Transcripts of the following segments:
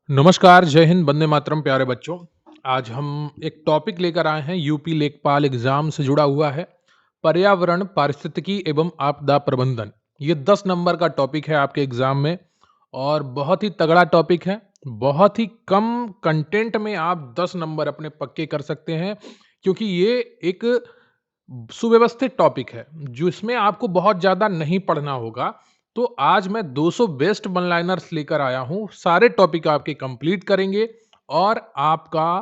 नमस्कार, जय हिंद, वंदे मातरम प्यारे बच्चों। आज हम एक टॉपिक लेकर आए हैं यूपी लेखपाल एग्जाम से जुड़ा हुआ है। पर्यावरण, पारिस्थितिकी एवं आपदा प्रबंधन। ये 10 नंबर का टॉपिक है आपके एग्जाम में और बहुत ही तगड़ा टॉपिक है। बहुत ही कम कंटेंट में आप 10 नंबर अपने पक्के कर सकते हैं क्योंकि ये एक सुव्यवस्थित टॉपिक है जिसमें आपको बहुत ज़्यादा नहीं पढ़ना होगा। तो आज मैं 200 बेस्ट वन लाइनर्स लेकर आया हूं। सारे टॉपिक आपके कंप्लीट करेंगे और आपका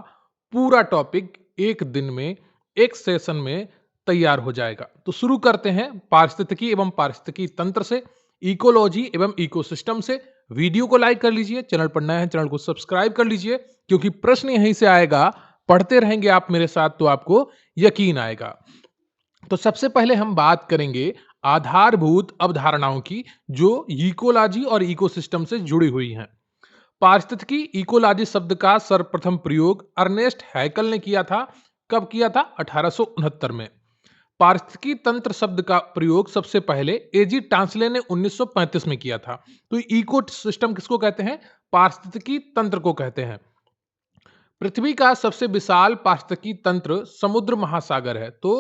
पूरा टॉपिक एक दिन में, एक सेशन में तैयार हो जाएगा। तो शुरू करते हैं पारिस्थितिकी एवं पारिस्थितिकी तंत्र से, इकोलॉजी एवं इकोसिस्टम से। वीडियो को लाइक कर लीजिए, चैनल पर नए हैं चैनल को सब्सक्राइब कर लीजिए क्योंकि प्रश्न यहीं से आएगा। पढ़ते रहेंगे आप मेरे साथ तो आपको यकीन आएगा। तो सबसे पहले हम बात करेंगे आधारभूत अवधारणाओं की जो इकोलॉजी और इकोसिस्टम से जुड़ी हुई हैं। पारिस्थितिकी इकोलॉजी शब्द का सर्वप्रथम प्रयोग अर्नेस्ट हैकल ने किया था। कब किया था? 1869 में। पारिस्थितिकी तंत्र शब्द का प्रयोग सबसे पहले एजी टांसले ने 1935 में किया था। तो इको सिस्टम किसको कहते हैं? पारिस्थितिकी तंत्र को कहते हैं। पृथ्वी का सबसे विशाल पारिस्थितिकी तंत्र समुद्र महासागर है। तो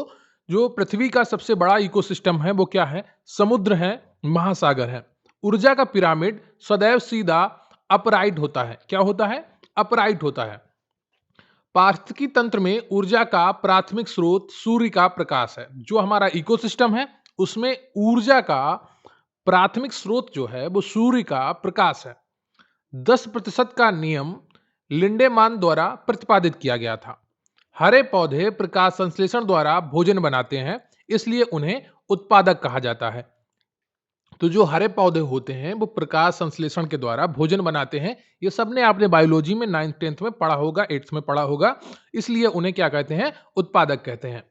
जो पृथ्वी का सबसे बड़ा इकोसिस्टम है वो क्या है? समुद्र है, महासागर है। ऊर्जा का पिरामिड सदैव सीधा अपराइट होता है। क्या होता है? अपराइट होता है। पारिस्थितिकी तंत्र में ऊर्जा का प्राथमिक स्रोत सूर्य का प्रकाश है। जो हमारा इकोसिस्टम है उसमें ऊर्जा का प्राथमिक स्रोत जो है वो सूर्य का प्रकाश है। 10% का नियम लिंडेमान द्वारा प्रतिपादित किया गया था। हरे पौधे प्रकाश संश्लेषण द्वारा भोजन बनाते हैं, इसलिए उन्हें उत्पादक कहा जाता है। तो जो हरे पौधे होते हैं वो प्रकाश संश्लेषण के द्वारा भोजन बनाते हैं। ये सबने आपने बायोलॉजी में 9th 10th में पढ़ा होगा, 8th में पढ़ा होगा। इसलिए उन्हें क्या कहते हैं? उत्पादक कहते हैं।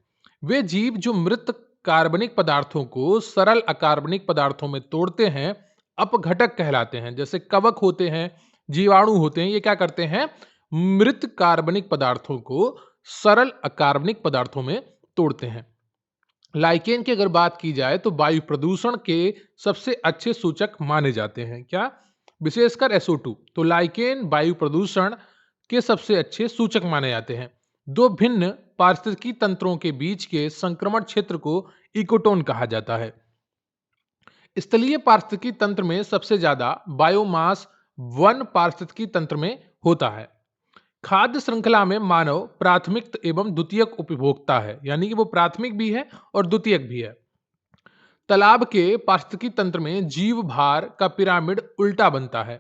वे जीव जो मृत कार्बनिक पदार्थों को सरल अकार्बनिक पदार्थों में तोड़ते हैं अपघटक कहलाते हैं। जैसे कवक होते हैं, जीवाणु होते हैं, ये क्या करते हैं? मृत कार्बनिक पदार्थों को सरल अकार्बनिक पदार्थों में तोड़ते हैं। लाइकेन की अगर बात की जाए तो वायु प्रदूषण के सबसे अच्छे सूचक माने जाते हैं। क्या? विशेषकर SO2। तो लाइकेन वायु प्रदूषण के सबसे अच्छे सूचक माने जाते हैं। दो भिन्न पारिस्थितिकी तंत्रों के बीच के संक्रमण क्षेत्र को इकोटोन कहा जाता है। स्थलीय पारिस्थितिकी तंत्र में सबसे ज्यादा बायोमास वन पारिस्थितिकी तंत्र में होता है। खाद्य श्रृंखला में मानव प्राथमिक एवं द्वितीयक उपभोक्ता है, यानी कि वो प्राथमिक भी है और द्वितीयक भी है। तालाब के पारिस्थितिकी तंत्र में जीव भार का पिरामिड उल्टा बनता है।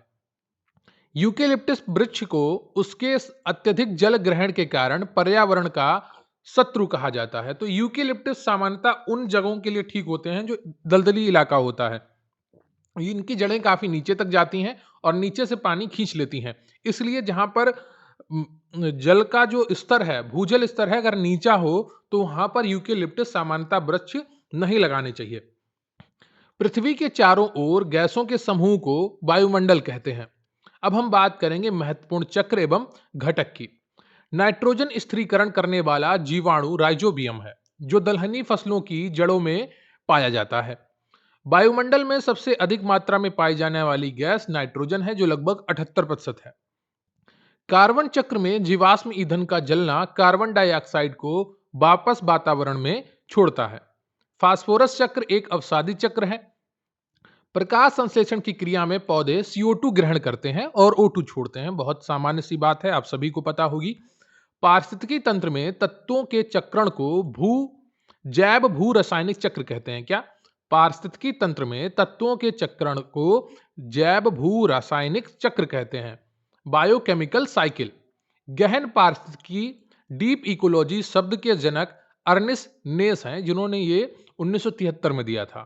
यूकेलिप्टस वृक्ष को उसके अत्यधिक जल ग्रहण के कारण पर्यावरण का शत्रु कहा जाता है। तो यूकेलिप्टस सामान्यतः उन जगहों के लिए ठीक होते हैं जो दलदली इलाका होता है। इनकी जड़ें काफी नीचे तक जाती हैं और नीचे से पानी खींच लेती हैं। इसलिए जहां पर जल का जो स्तर है, भूजल स्तर है, अगर नीचा हो तो वहां पर यूकेलिप्टस सामान्यतः वृक्ष नहीं लगाने चाहिए। पृथ्वी के चारों ओर गैसों के समूह को वायुमंडल कहते हैं। अब हम बात करेंगे महत्वपूर्ण चक्र एवं घटक की। नाइट्रोजन स्थिरीकरण करने वाला जीवाणु राइजोबियम है जो दलहनी फसलों की जड़ों में पाया जाता है। वायुमंडल में सबसे अधिक मात्रा में पाई जाने वाली गैस नाइट्रोजन है जो लगभग 78% है। कार्बन चक्र में जीवाश्म ईंधन का जलना कार्बन डाइऑक्साइड को वापस वातावरण में छोड़ता है। फास्फोरस चक्र एक अवसादी चक्र है। प्रकाश संश्लेषण की क्रिया में पौधे CO2 ग्रहण करते हैं और O2 छोड़ते हैं। बहुत सामान्य सी बात है, आप सभी को पता होगी। पारिस्थितिकी तंत्र में तत्वों के चक्रण को जैव भू रासायनिक चक्र कहते हैं। क्या? पारिस्थितिकी तंत्र में तत्वों के चक्रण को जैव भू रासायनिक चक्र कहते हैं। Biochemical cycle. गहन पारिस्थितिकी डीप इकोलॉजी शब्द के जनक अर्निस्ट नेस हैं जिन्होंने ये 1973 में दिया था।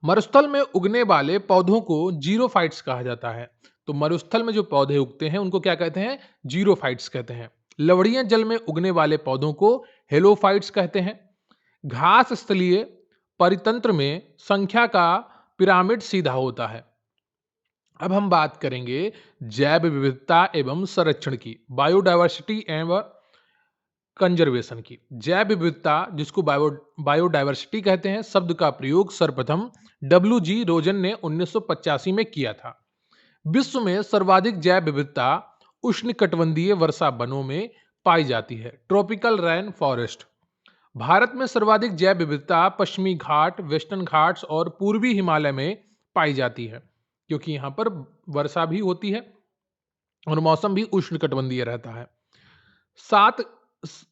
मरुस्थल में उगने वाले पौधों को जीरोफाइट्स कहा जाता है। तो मरुस्थल में जो पौधे उगते हैं उनको क्या कहते हैं? जीरोफाइट्स कहते हैं। लवड़ियां जल में उगने वाले पौधों को हेलोफाइट्स कहते हैं। घास स्थलीय परितंत्र में संख्या का पिरामिड सीधा होता है। अब हम बात करेंगे जैव विविधता एवं संरक्षण की, बायोडायवर्सिटी एवं कंजर्वेशन की। जैव विविधता जिसको बायोडायवर्सिटी कहते हैं, शब्द का प्रयोग सर्वप्रथम WG रोजन ने 1985 में किया था। विश्व में सर्वाधिक जैव विविधता उष्णकटिबंधीय वर्षा वनों में पाई जाती है, ट्रॉपिकल रेन फॉरेस्ट। भारत में सर्वाधिक जैव विविधता पश्चिमी घाट, वेस्टर्न घाट्स और पूर्वी हिमालय में पाई जाती है, क्योंकि यहाँ पर वर्षा भी होती है और मौसम भी उष्णकटिबंधीय रहता है। सात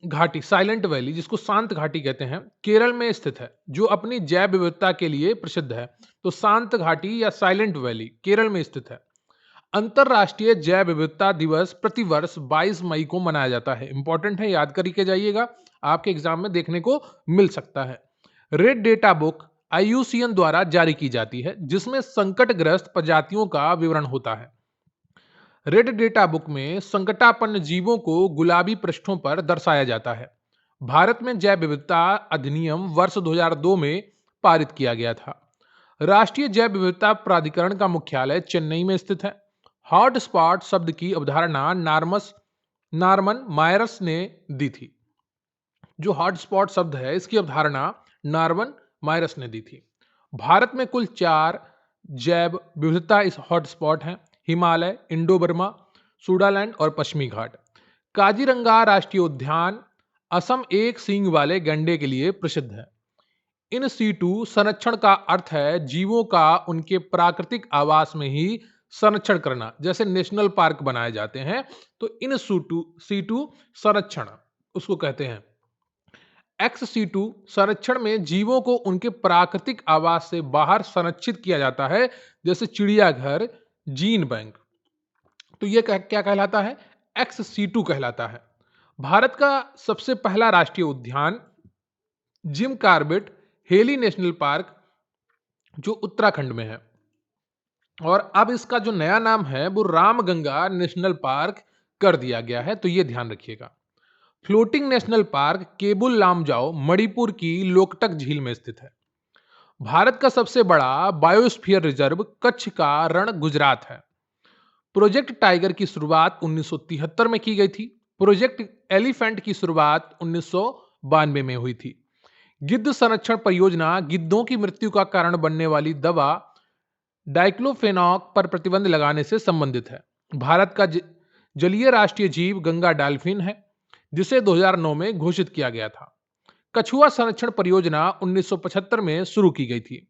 घाटी, साइलेंट वैली, जिसको शांत घाटी कहते हैं, केरल में स्थित है, जो अपनी जैव विविधता के लिए प्रसिद्ध है। तो शांत घाटी या साइलेंट वैली केरल में स्थित है। अंतरराष्ट्रीय जैव विविधता दिवस प्रतिवर्ष 22 मई को मनाया जाता है। इंपॉर्टेंट है, याद करके जाइएगा, आपके एग्जाम में देखने को मिल सकता है। रेड डेटा बुक आईयूसीएन द्वारा जारी की जाती है, जिसमें संकटग्रस्त प्रजातियों का विवरण होता है। रेड डेटा बुक में संकटापन्न जीवों को गुलाबी पृष्ठों पर दर्शाया जाता है। भारत में जैव विविधता अधिनियम वर्ष 2002 में पारित किया गया था। राष्ट्रीय जैव विविधता प्राधिकरण का मुख्यालय चेन्नई में स्थित है। हॉट स्पॉट शब्द की अवधारणा नॉर्मन मायरस ने दी थी। जो हॉट स्पॉट शब्द है, इसकी अवधारणा नॉर्मन मायरस ने दी थी। भारत में कुल 4 जैव विविधता इस हॉटस्पॉट हैं: हिमालय, इंडो बर्मा, सूडालैंड और पश्चिमी घाट। काजीरंगा राष्ट्रीय उद्यान असम एक सींग वाले गैंडे के लिए प्रसिद्ध है। इन सीटू संरक्षण का अर्थ है जीवों का उनके प्राकृतिक आवास में ही संरक्षण करना। जैसे नेशनल पार्क बनाए जाते हैं, तो इन सीटू संरक्षण उसको कहते हैं। एक्स सीटू संरक्षण में जीवों को उनके प्राकृतिक आवास से बाहर संरक्षित किया जाता है, जैसे चिड़ियाघर, जीन बैंक। तो यह क्या कहलाता है? एक्स सीटू कहलाता है। भारत का सबसे पहला राष्ट्रीय उद्यान Jim Corbett heli national park, जो उत्तराखंड में है, और अब इसका जो नया नाम है वो रामगंगा नेशनल पार्क कर दिया गया है, तो ये ध्यान रखिएगा। Floating national park Keibul Lamjao Manipur की लोकटक झील में स्थित है। भारत का सबसे बड़ा बायोस्फीयर रिजर्व कच्छ का रण गुजरात है। प्रोजेक्ट टाइगर की शुरुआत 1973 में की गई थी। प्रोजेक्ट एलिफेंट की शुरुआत 1992 में हुई थी। गिद्ध संरक्षण परियोजना गिद्धों की मृत्यु का कारण बनने वाली दवा डाइक्लोफेनॉक पर प्रतिबंध लगाने से संबंधित है। भारत का जलीय राष्ट्रीय जीव गंगा डॉल्फिन है, जिसे 2009 में घोषित किया गया था। कछुआ संरक्षण परियोजना 1975 में शुरू की गई थी।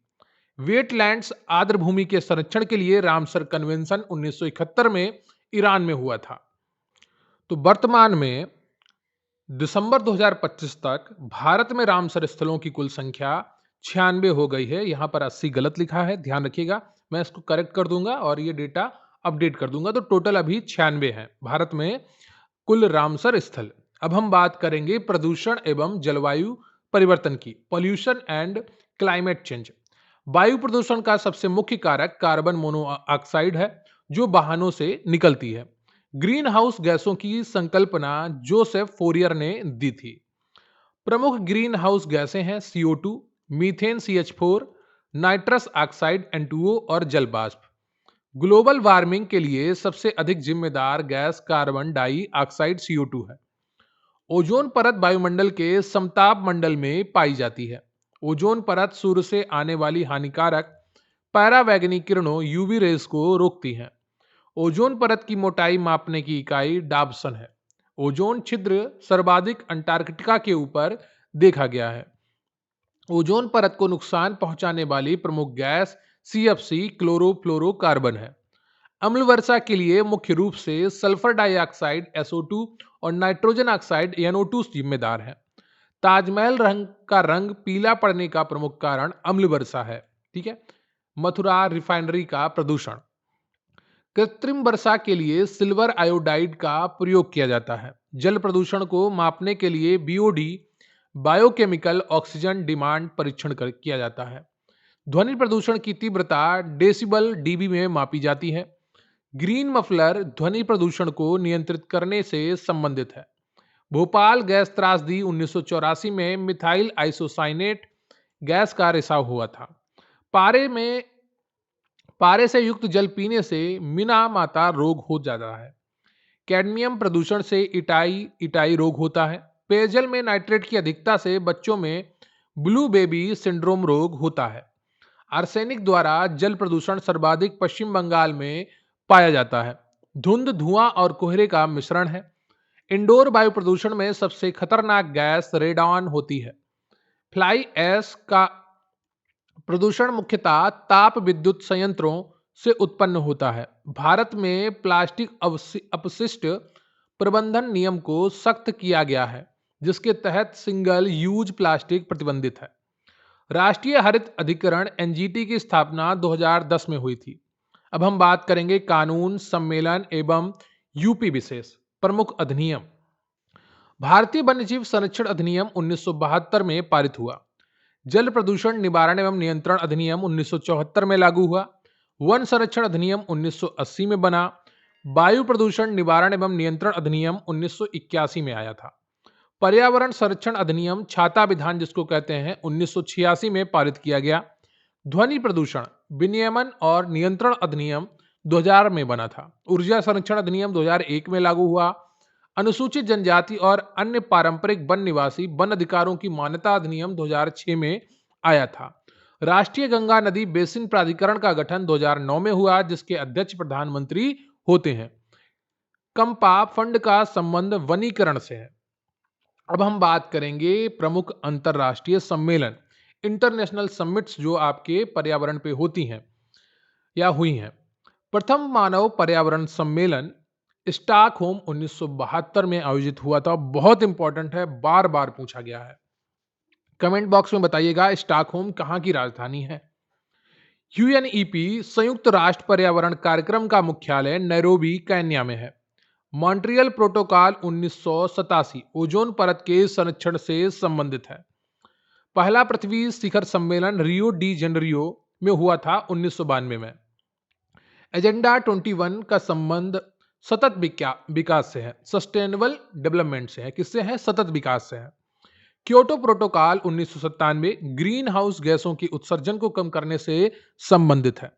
वेटलैंड्स आर्द्र भूमि के संरक्षण के लिए रामसर कन्वेंशन 1971 में ईरान में हुआ था। तो वर्तमान में दिसंबर 2025 तक भारत में रामसर स्थलों की कुल संख्या 96 हो गई है। यहां पर 80 गलत लिखा है, ध्यान रखिएगा, मैं इसको करेक्ट कर दूंगा और ये डेटा अपडेट कर दूंगा। तो टोटल अभी 96 है भारत में कुल रामसर स्थल। अब हम बात करेंगे प्रदूषण एवं जलवायु परिवर्तन की, पॉल्यूशन एंड क्लाइमेट चेंज। वायु प्रदूषण का सबसे मुख्य कारक कार्बन मोनोऑक्साइड है, जो वाहनों से निकलती है। ग्रीन हाउस गैसों की संकल्पना जोसेफ फोरियर ने दी थी। प्रमुख ग्रीन हाउस गैसें हैं CO2, methane CH4, nitrous oxide N2O और जल वाष्प। ग्लोबल वार्मिंग के लिए सबसे अधिक जिम्मेदार gas carbon die oxide CO2 है। ओजोन परत वायुमंडल के समताप मंडल में पाई जाती है। ओजोन परत सूर्य से आने वाली हानिकारक पैरावैगनिक किरणों UV रेज को रोकती है। ओजोन परत की मोटाई मापने की इकाई डाबसन है। ओजोन छिद्र सर्वाधिक अंटार्कटिका के ऊपर देखा गया है। ओजोन परत को नुकसान पहुंचाने वाली प्रमुख गैस CFC क्लोरोफ्लोरोकार्बन है। अम्ल वर्षा के लिए मुख्य रूप से सल्फर डाइऑक्साइड SO2 और नाइट्रोजन ऑक्साइड NO2 जिम्मेदार है। ताजमहल का रंग पीला पड़ने का प्रमुख कारण अम्ल वर्षा है। ठीक है। मथुरा रिफाइनरी का प्रदूषण। कृत्रिम वर्षा के लिए सिल्वर आयोडाइड का प्रयोग किया जाता है। जल प्रदूषण को मापने के लिए BOD बायोकेमिकल ऑक्सीजन डिमांड परीक्षण किया जाता है। ध्वनि प्रदूषण की तीव्रता डेसिबल dB में मापी जाती है। ग्रीन मफलर ध्वनि प्रदूषण को नियंत्रित करने से संबंधित है। भोपाल गैस त्रासदी 1984 में मिथाइल आइसोसाइनेट गैस का रिसाव हुआ था। पारे से युक्त जल पीने से मीना माता रोग हो जाता है। कैडमियम प्रदूषण से इटाई रोग होता है। पेयजल में नाइट्रेट की अधिकता से बच्चों में ब्लू बेबी सिंड्रोम रोग होता है। आर्सेनिक द्वारा जल प्रदूषण सर्वाधिक पश्चिम बंगाल में पाया जाता है। धुंध, धुआं और कोहरे का मिश्रण है। इंडोर वायु प्रदूषण में सबसे खतरनाक गैस रेडॉन होती है। फ्लाई ऐश का प्रदूषण मुख्यतः ताप विद्युत संयंत्रों से उत्पन्न होता है। भारत में प्लास्टिक अपशिष्ट प्रबंधन नियम को सख्त किया गया है, जिसके तहत सिंगल यूज प्लास्टिक प्रतिबंधित है। राष्ट्रीय हरित अधिकरण एनजीटी की स्थापना 2010 में हुई थी। अब हम बात करेंगे कानून, सम्मेलन एवं यूपी विशेष प्रमुख अधिनियम। भारतीय वन्यजीव संरक्षण अधिनियम 1972 में पारित हुआ। जल प्रदूषण निवारण एवं नियंत्रण अधिनियम 1974 में लागू हुआ। वन संरक्षण अधिनियम 1980 में बना। वायु प्रदूषण निवारण एवं नियंत्रण अधिनियम 1981 में आया था। पर्यावरण संरक्षण अधिनियम, छाता विधान जिसको कहते हैं, 1986 में पारित किया गया। ध्वनि प्रदूषण विनियमन और नियंत्रण अधिनियम 2000 में बना था। ऊर्जा संरक्षण अधिनियम 2001 में लागू हुआ। अनुसूचित जनजाति और अन्य पारंपरिक वन निवासी वन अधिकारों की मान्यता अधिनियम 2006 में आया था। राष्ट्रीय गंगा नदी बेसिन प्राधिकरण का गठन 2009 में हुआ, जिसके अध्यक्ष प्रधानमंत्री होते हैं। कंपा फंड का संबंध वनीकरण से है। अब हम बात करेंगे प्रमुख अंतरराष्ट्रीय सम्मेलन, इंटरनेशनल समिट्स जो आपके पर्यावरण पे होती हैं या हुई हैं। प्रथम मानव पर्यावरण सम्मेलन स्टॉकहोम 1972 में आयोजित हुआ था। बहुत इंपॉर्टेंट है, बार बार पूछा गया है। कमेंट बॉक्स में बताइएगा स्टॉकहोम कहाँ की राजधानी है। यूएनईपी संयुक्त राष्ट्र पर्यावरण कार्यक्रम का मुख्यालय नैरोबी, केन्या में है। मॉन्ट्रियल प्रोटोकॉल 1987 ओजोन परत के संरक्षण से संबंधित है। पहला पृथ्वी शिखर सम्मेलन रियो डी जेनेरियो में हुआ था 1992 में। एजेंडा 21 का संबंध सतत विकास से है, सस्टेनेबल डेवलपमेंट से है। किससे है? सतत विकास से है। क्योटो प्रोटोकॉल 1997 ग्रीन हाउस गैसों की उत्सर्जन को कम करने से संबंधित है।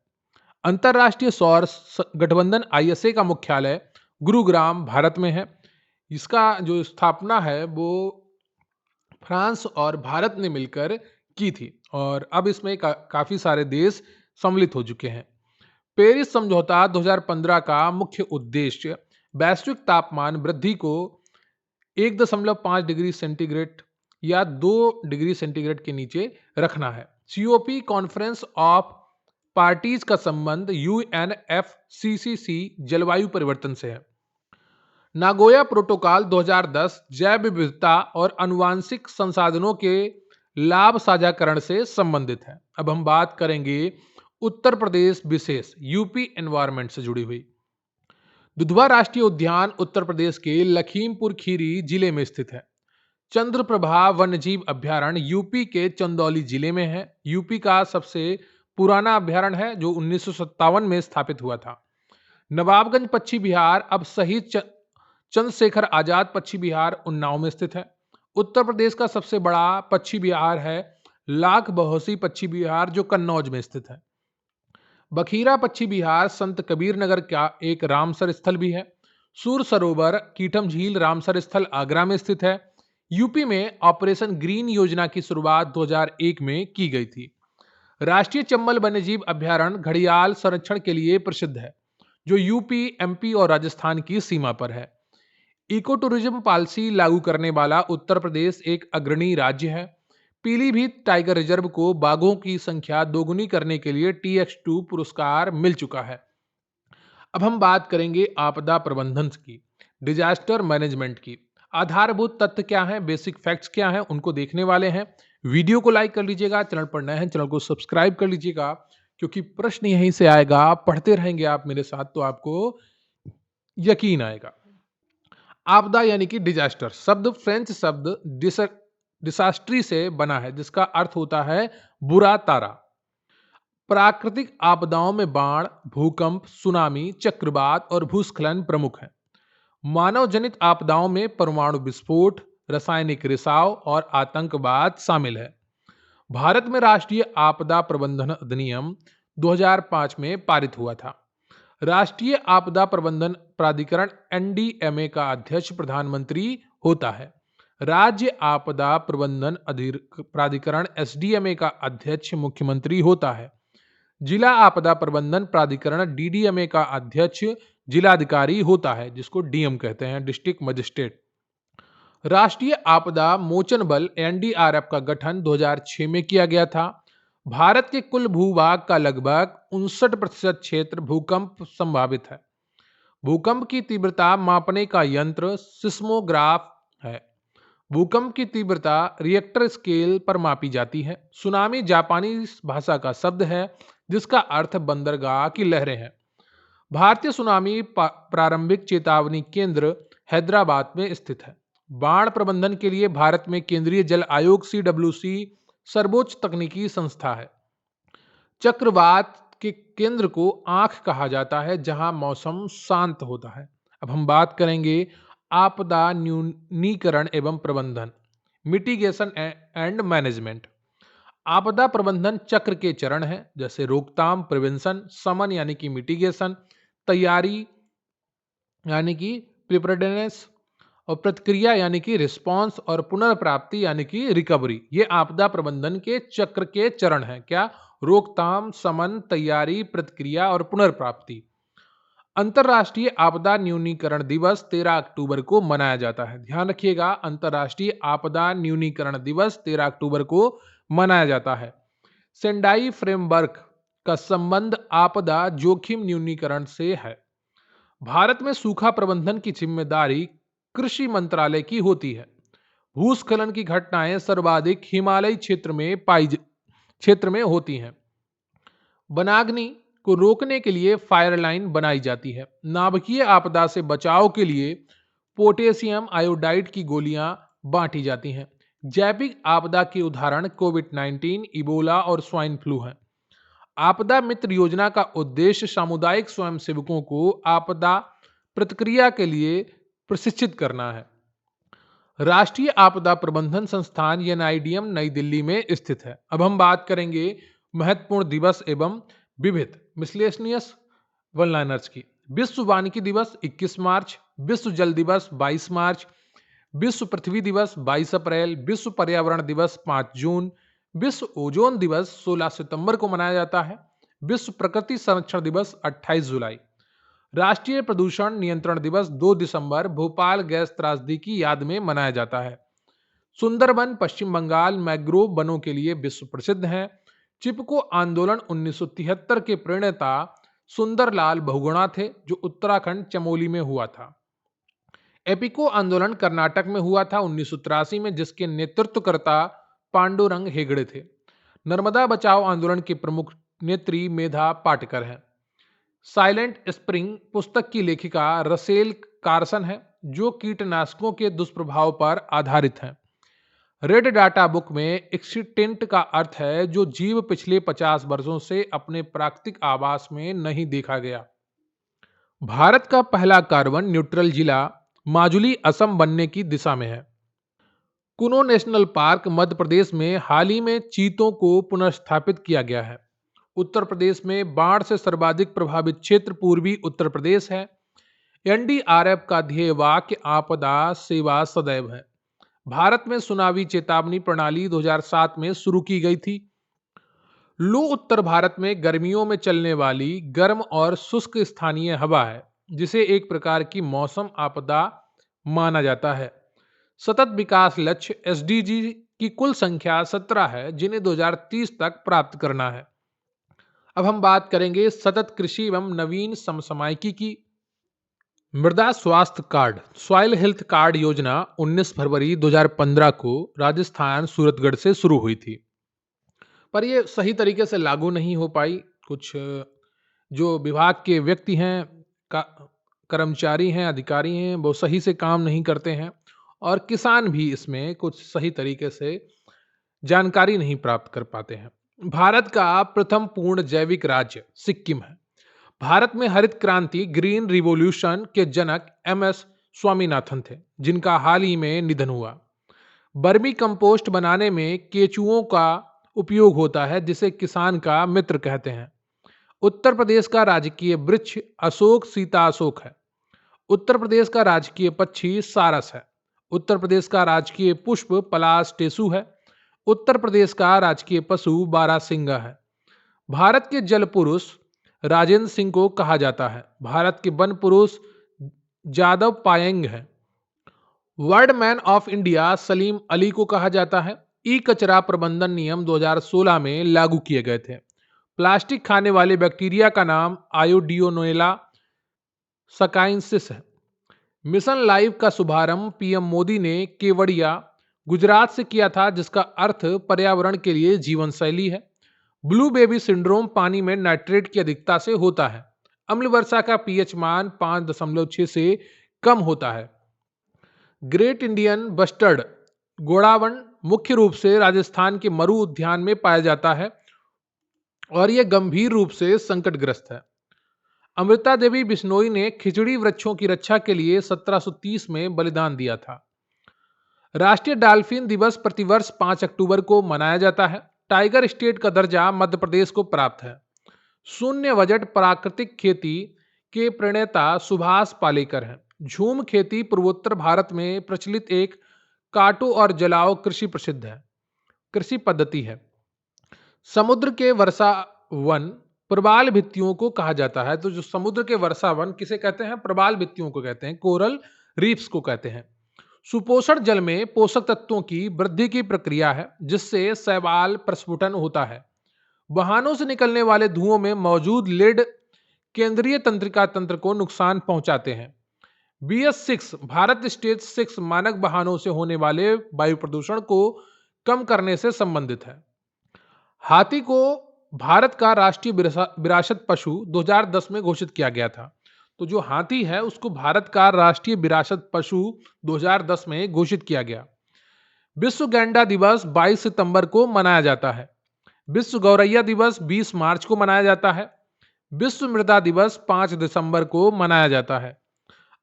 अंतरराष्ट्रीय सौर गठबंधन आईएसए का मुख्यालय गुरुग्राम, भारत में है। इसका जो स्थापना है वो फ्रांस और भारत ने मिलकर की थी और अब इसमें काफी सारे देश सम्मिलित हो चुके हैं। पेरिस समझौता 2015 का मुख्य उद्देश्य वैश्विक तापमान वृद्धि को 1.5 डिग्री सेंटीग्रेड या 2 डिग्री सेंटीग्रेड के नीचे रखना है। सीओपी कॉन्फ्रेंस ऑफ पार्टीज का संबंध यूएनएफसीसीसी जलवायु परिवर्तन से है। नागोया प्रोटोकॉल 2010 जैव विविधता और आनुवांशिक संसाधनों के लाभ साझाकरण से संबंधित है। अब हम बात करेंगे उत्तर प्रदेश विशेष, यूपी एनवायरमेंट से जुड़ी हुई। दुधवा राष्ट्रीय उद्यान उत्तर प्रदेश के लखीमपुर खीरी जिले में स्थित है। चंद्रप्रभा वन्यजीव अभ्यारण्य यूपी के चंदौली जिले में है। यूपी का सबसे पुराना अभ्यारण्य है जो 1957 में स्थापित हुआ था। नवाबगंज पक्षी विहार अब शहीद चंद्रशेखर आजाद पक्षी विहार उन्नाव में स्थित है। उत्तर प्रदेश का सबसे बड़ा पक्षी विहार है लाख बहोसी पक्षी विहार जो कन्नौज में स्थित है। बखीरा पक्षी विहार संत कबीर नगर का एक रामसर स्थल भी है। सूर सरोवर कीठम झील रामसर स्थल आगरा में स्थित है। यूपी में ऑपरेशन ग्रीन योजना की शुरुआत 2001 में की गई थी। राष्ट्रीय चंबल वन्यजीव अभ्यारण्य घड़ियाल संरक्षण के लिए प्रसिद्ध है जो यूपी, एमपी और राजस्थान की सीमा पर है। इको टूरिज्म पॉलिसी लागू करने वाला उत्तर प्रदेश एक अग्रणी राज्य है। पीलीभीत टाइगर रिजर्व को बाघों की संख्या दोगुनी करने के लिए TX2 पुरस्कार मिल चुका है। अब हम बात करेंगे आपदा प्रबंधन की, डिजास्टर मैनेजमेंट की। आधारभूत तथ्य क्या है, बेसिक फैक्ट्स क्या है, उनको देखने वाले हैं। वीडियो को लाइक कर लीजिएगा, चैनल पर नए हैं चैनल को सब्सक्राइब कर लीजिएगा क्योंकि प्रश्न यहीं से आएगा। पढ़ते रहेंगे आप मेरे साथ तो आपको यकीन आएगा। आपदा यानी कि डिजास्टर शब्द फ्रेंच शब्द डिसास्ट्री से बना है जिसका अर्थ होता है बुरा तारा। प्राकृतिक आपदाओं में बाढ़, भूकंप, सुनामी, चक्रवात और भूस्खलन प्रमुख हैं। मानव जनित आपदाओं में परमाणु विस्फोट, रासायनिक रिसाव और आतंकवाद शामिल है। भारत में राष्ट्रीय आपदा प्रबंधन अधिनियम 2005 में पारित हुआ था। राष्ट्रीय आपदा प्रबंधन प्राधिकरण NDMA का अध्यक्ष प्रधानमंत्री होता है। राज्य आपदा प्रबंधन प्राधिकरण SDMA का अध्यक्ष मुख्यमंत्री होता है। जिला आपदा प्रबंधन प्राधिकरण डीडीएमए का अध्यक्ष जिलाधिकारी होता है, जिसको डीएम कहते हैं, डिस्ट्रिक्ट मजिस्ट्रेट। राष्ट्रीय आपदा मोचन बल एनडीआरएफ का गठन 2006 में किया गया था। भारत के कुल भूभाग का लगभग 59% क्षेत्र भूकंप संभावित है। भूकंप की तीव्रता मापने का यंत्र सिस्मोग्राफ है। भूकंप की तीव्रता रिएक्टर स्केल पर मापी जाती है। सुनामी जापानी भाषा का शब्द है जिसका अर्थ बंदरगाह की लहरें हैं। भारतीय सुनामी प्रारंभिक चेतावनी केंद्र हैदराबाद में स्थित है। बाढ़ प्रबंधन के लिए भारत में केंद्रीय जल आयोग सीडब्ल्यूसी सर्वोच्च तकनीकी संस्था है। चक्रवात के केंद्र को आंख कहा जाता है जहां मौसम शांत होता है। अब हम बात करेंगे आपदा न्यूनीकरण एवं प्रबंधन, मिटिगेशन एंड मैनेजमेंट। आपदा प्रबंधन चक्र के चरण हैं, जैसे रोकथाम प्रिवेंशन, समन यानी कि मिटिगेशन, तैयारी यानी कि प्रिपेयर्डनेस, और प्रतिक्रिया यानी कि रिस्पांस, और पुनर्प्राप्ति यानी कि रिकवरी। ये आपदा प्रबंधन के चक्र के चरण हैं। क्या? रोकथाम, समन, तैयारी, प्रतिक्रिया और पुनर्प्राप्ति। अंतर्राष्ट्रीय आपदा न्यूनीकरण दिवस 13 अक्टूबर को मनाया जाता है। ध्यान रखिएगा, अंतर्राष्ट्रीय आपदा न्यूनीकरण दिवस 13 अक्टूबर को मनाया जाता है। सेंडाई फ्रेमवर्क का संबंध आपदा जोखिम न्यूनीकरण से है। भारत में सूखा प्रबंधन की जिम्मेदारी कृषि मंत्रालय की होती है। भूस्खलन की घटनाएं सर्वाधिक हिमालयी क्षेत्र में होती हैं। वनाग्नि को रोकने के लिए फायर लाइन बनाई जाती है। नाभिकीय आपदा से बचाव के लिए पोटेशियम आयोडाइड की गोलियां बांटी जाती हैं। जैविक आपदा के उदाहरण कोविड-19, इबोला और स्वाइन फ्लू हैं। आपदा मित्र योजना का उद्देश्य सामुदायिक स्वयंसेवकों को आपदा प्रतिक्रिया के लिए प्रशिक्षित करना है। राष्ट्रीय आपदा प्रबंधन संस्थान एनआईडीएम नई दिल्ली में स्थित है। अब हम बात करेंगे महत्वपूर्ण दिवस एवं विविध मिसलेनियस वन लाइनर्स की। विश्व वानिकी दिवस 21 मार्च, विश्व जल दिवस 22 मार्च, विश्व पृथ्वी दिवस 22 अप्रैल, विश्व पर्यावरण दिवस 5 जून, विश्व ओजोन दिवस 16 सितंबर को मनाया जाता है, विश्व प्रकृति संरक्षण दिवस 28 जुलाई, राष्ट्रीय प्रदूषण नियंत्रण दिवस 2 दिसंबर भोपाल गैस त्रासदी की याद में मनाया जाता है। सुंदरबन पश्चिम बंगाल मैंग्रोव वनों के लिए विश्व प्रसिद्ध है। चिपको आंदोलन 1973 के प्रणेता सुंदरलाल बहुगुणा थे, जो उत्तराखंड चमोली में हुआ था। एपिको आंदोलन कर्नाटक में हुआ था 1983 में, जिसके नेतृत्वकर्ता पांडुरंग हेगड़े थे। नर्मदा बचाओ आंदोलन के प्रमुख नेत्री मेधा पाटकर हैं। साइलेंट स्प्रिंग पुस्तक की लेखिका रसेल कार्सन है, जो कीटनाशकों के दुष्प्रभाव पर आधारित है। रेड डाटा बुक में एक्सीटेंट का अर्थ है जो जीव पिछले 50 वर्षों से अपने प्राकृतिक आवास में नहीं देखा गया। भारत का पहला कार्बन न्यूट्रल जिला माजुली असम बनने की दिशा में है। कुनो नेशनल पार्क मध्य प्रदेश में हाल ही में चीतों को पुनर्स्थापित किया गया है। उत्तर प्रदेश में बाढ़ से सर्वाधिक प्रभावित क्षेत्र पूर्वी उत्तर प्रदेश है। एनडीआरएफ का ध्येय वाक्य आपदा सेवा सदैव है। भारत में सुनामी चेतावनी प्रणाली 2007 में शुरू की गई थी। लू उत्तर भारत में गर्मियों में चलने वाली गर्म और शुष्क स्थानीय हवा है, जिसे एक प्रकार की मौसम आपदा माना जाता है। सतत विकास लक्ष्य एसडीजी की कुल संख्या 17 है, जिन्हें 2030 तक प्राप्त करना है। अब हम बात करेंगे सतत कृषि एवं नवीन समसामयिकी की। मृदा स्वास्थ्य कार्ड सॉइल हेल्थ कार्ड योजना 19 फरवरी 2015 को राजस्थान सूरतगढ़ से शुरू हुई थी, पर यह सही तरीके से लागू नहीं हो पाई। कुछ जो विभाग के व्यक्ति हैं, कर्मचारी हैं, अधिकारी हैं, वो सही से काम नहीं करते हैं, और किसान भी इसमें कुछ सही तरीके से जानकारी नहीं प्राप्त कर पाते हैं। भारत का प्रथम पूर्ण जैविक राज्य सिक्किम है। भारत में हरित क्रांति ग्रीन रिवॉल्यूशन के जनक एमएस स्वामीनाथन थे, जिनका हाल ही में निधन हुआ। बर्मी कंपोस्ट बनाने में केचुओं का उपयोग होता है, जिसे किसान का मित्र कहते हैं। उत्तर प्रदेश का राजकीय वृक्ष अशोक सीता अशोक है। उत्तर प्रदेश का राजकीय पक्षी सारस है। उत्तर प्रदेश का राजकीय पुष्प पलाश टेसु है। उत्तर प्रदेश का राजकीय पशु बारहसिंगा है। भारत के जल पुरुष राजेंद्र सिंह को कहा जाता है। भारत के वन पुरुष जादव पायेंग हैं। World man of India Salim Ali को कहा जाता है। ई कचरा प्रबंधन नियम 2016 में लागू किए गए थे। प्लास्टिक खाने वाले बैक्टीरिया का नाम आयोडियोनोएला सकाइंसिस है। मिशन लाइव का शुभारंभ पीएम मोदी ने केवड़िया गुजरात से किया था, जिसका अर्थ पर्यावरण के लिए जीवन शैली है। ब्लू बेबी सिंड्रोम पानी में नाइट्रेट की अधिकता से होता है। अम्ल वर्षा का पीएच मान 5.6 से कम होता है। ग्रेट इंडियन बस्टर्ड गोड़ावन मुख्य रूप से राजस्थान के मरु उद्यान में पाया जाता है और यह गंभीर रूप से संकटग्रस्त है। अमृता देवी बिश्नोई ने खिचड़ी वृक्षों की रक्षा के लिए 1730 में बलिदान दिया था। राष्ट्रीय डॉल्फिन दिवस प्रतिवर्ष 5 अक्टूबर को मनाया जाता है। टाइगर स्टेट का दर्जा मध्य प्रदेश को प्राप्त है। शून्य बजट प्राकृतिक खेती के प्रणेता सुभाष पालेकर हैं। झूम खेती पूर्वोत्तर भारत में प्रचलित एक काटो और जलाओ कृषि पद्धति है। समुद्र के वर्षा वन प्रवाल भित्तियों को कहा जाता है। तो जो समुद्र के वर्षा वन किसे कहते हैं? प्रवाल भित्तियों को कहते हैं, कोरल रीफ्स को कहते हैं। सुपोषण जल में पोषक तत्वों की वृद्धि की प्रक्रिया है, जिससे शैवाल प्रस्फुटन होता है। वाहनों से निकलने वाले धुओं में मौजूद लेड केंद्रीय तंत्रिका तंत्र को नुकसान पहुंचाते हैं। BS6 भारत स्टेज 6 मानक वाहनों से होने वाले वायु प्रदूषण को कम करने से संबंधित है। हाथी को भारत का राष्ट्रीय विरासत पशु 2010 में घोषित किया गया था। तो जो हाथी है उसको भारत का राष्ट्रीय विरासत पशु 2010 में घोषित किया गया। विश्व गैंडा दिवस 22 सितंबर को मनाया जाता है। विश्व गौरैया दिवस 20 मार्च को मनाया जाता है। विश्व मृदा दिवस 5 दिसंबर को मनाया जाता है।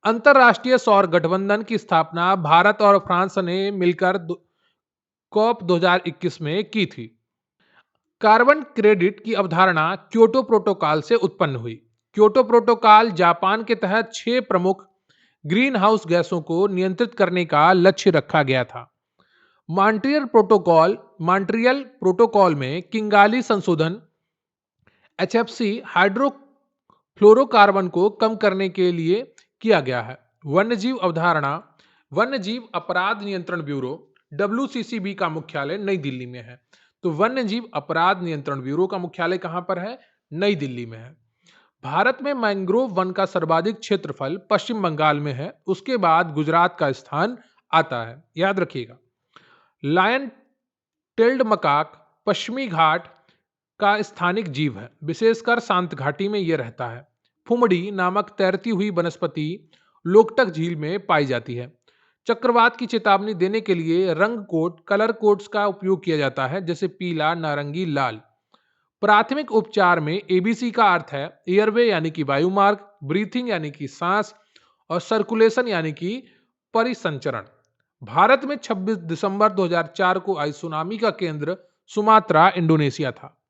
अंतरराष्ट्रीय सौर गठबंधन की स्थापना भारत और फ्रांस ने मिलकर कॉप 2021 में की थी। कार्बन क्रेडिट की अवधारणा क्योटो प्रोटोकॉल से उत्पन्न हुई। क्योटो प्रोटोकॉल जापान के तहत 6 प्रमुख ग्रीन हाउस गैसों को नियंत्रित करने का लक्ष्य रखा गया था। मॉन्ट्रियल प्रोटोकॉल में किंगाली संशोधन HFC हाइड्रोफ्लोरोकार्बन को कम करने के लिए किया गया है। वन्यजीव अवधारणा वन्यजीव अपराध नियंत्रण ब्यूरो WCCB का मुख्यालय नई दिल्ली में है। तो वन्यजीव अपराध नियंत्रण ब्यूरो का मुख्यालय कहां पर है? नई दिल्ली में है। भारत में मैंग्रोव वन का सर्वाधिक क्षेत्रफल पश्चिम बंगाल में है। उसके बाद गुजरात का स्थान आता है, याद रखिएगा। लायन टेल्ड मकाक पश्चिमी घाट का स्थानिक जीव है, विशेषकर शांत घाटी में यह रहता है। फुमड़ी नामक तैरती हुई वनस्पति लोकटक झील में पाई जाती है। चक्रवात की चेतावनी देने के लिए रंग कोड कलर कोड्स का उपयोग किया जाता है, जैसे पीला, नारंगी, लाल। प्राथमिक उपचार में ABC का अर्थ है एयरवे यानी कि वायुमार्ग, ब्रीथिंग यानी कि सांस, और सर्कुलेशन यानी कि परिसंचरण। भारत में 26 दिसंबर 2004 को आई सुनामी का केंद्र सुमात्रा, इंडोनेशिया था।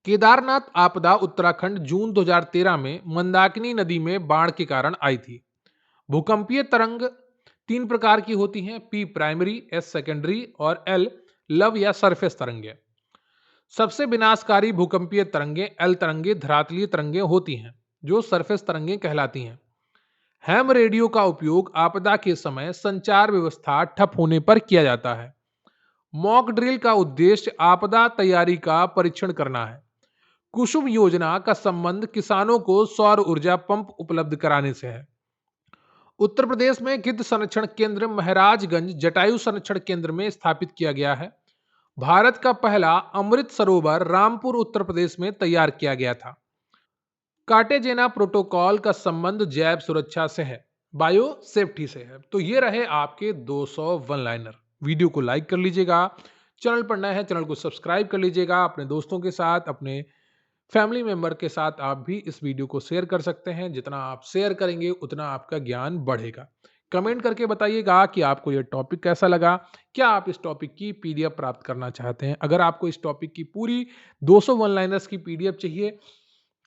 केदारनाथ आपदा उत्तराखंड जून 2013 में मंदाकिनी नदी में बाढ़ के कारण आई थी। भूकंपीय तरंग 3 प्रकार की होती हैं, P प्राइमरी, S सेकेंडरी और L लव या सरफेस तरंगे। सबसे विनाशकारी भूकंपीय तरंगे L तरंगे धरातलीय तरंगे होती हैं, जो सरफेस तरंगे कहलाती हैं। हैम रेडियो का उपयोग आपदा के समय संचार व्यवस्था ठप होने पर किया जाता है। मॉक ड्रिल का उद्देश्य आपदा तैयारी का परीक्षण करना है। कुसुम योजना का संबंध किसानों को सौर ऊर्जा पंप उपलब्ध कराने से है। उत्तर प्रदेश में गिद्ध संरक्षण केंद्र महाराजगंज जटायु संरक्षण केंद्र में स्थापित किया गया है। भारत का पहला अमृत सरोवर रामपुर उत्तर प्रदेश में तैयार किया गया था। कार्टेजेना प्रोटोकॉल का संबंध जैव सुरक्षा से है, बायो सेफ्टी से है। तो ये रहे आपके 200 वन लाइनर। वीडियो को लाइक कर लीजिएगा, चैनल पर नए हैं चैनल को सब्सक्राइब कर लीजिएगा। अपने दोस्तों के साथ, अपने फैमिली मेंबर के साथ आप भी इस वीडियो को शेयर कर सकते हैं। जितना आप शेयर करेंगे उतना आपका ज्ञान बढ़ेगा। कमेंट करके बताइएगा कि आपको यह टॉपिक कैसा लगा। क्या आप इस टॉपिक की PDF प्राप्त करना चाहते हैं? अगर आपको इस टॉपिक की पूरी 200 वन लाइनर्स की PDF चाहिए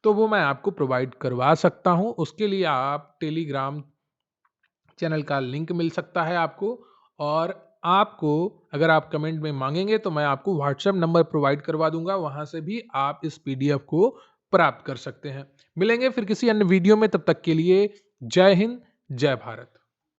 तो वो मैं आपको प्रोवाइड करवा सकता हूं। उसके लिए आप टेलीग्राम चैनल का लिंक मिल सकता है आपको, और आपको अगर आप कमेंट में मांगेंगे तो मैं आपको व्हाट्सएप नंबर प्रोवाइड करवा दूंगा, वहां से भी आप इस पीडीएफ को प्राप्त कर सकते हैं। मिलेंगे फिर किसी अन्य वीडियो में, तब तक के लिए जय हिंद, जय भारत।